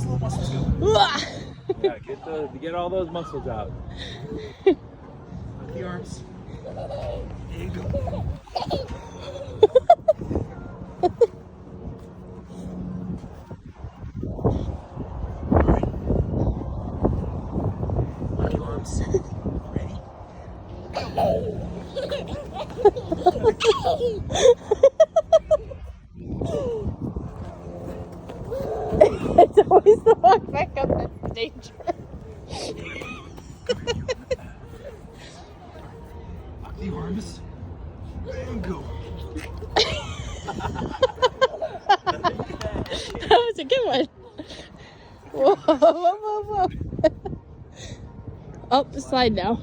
little muscles go. Yeah, get all those muscles out. Up the arms. There you go. Up the arms. Ready? It's always the walk back up that's dangerous. Up the arms. And go. That was a good one. Whoa, whoa, whoa, whoa. Oh, slide now.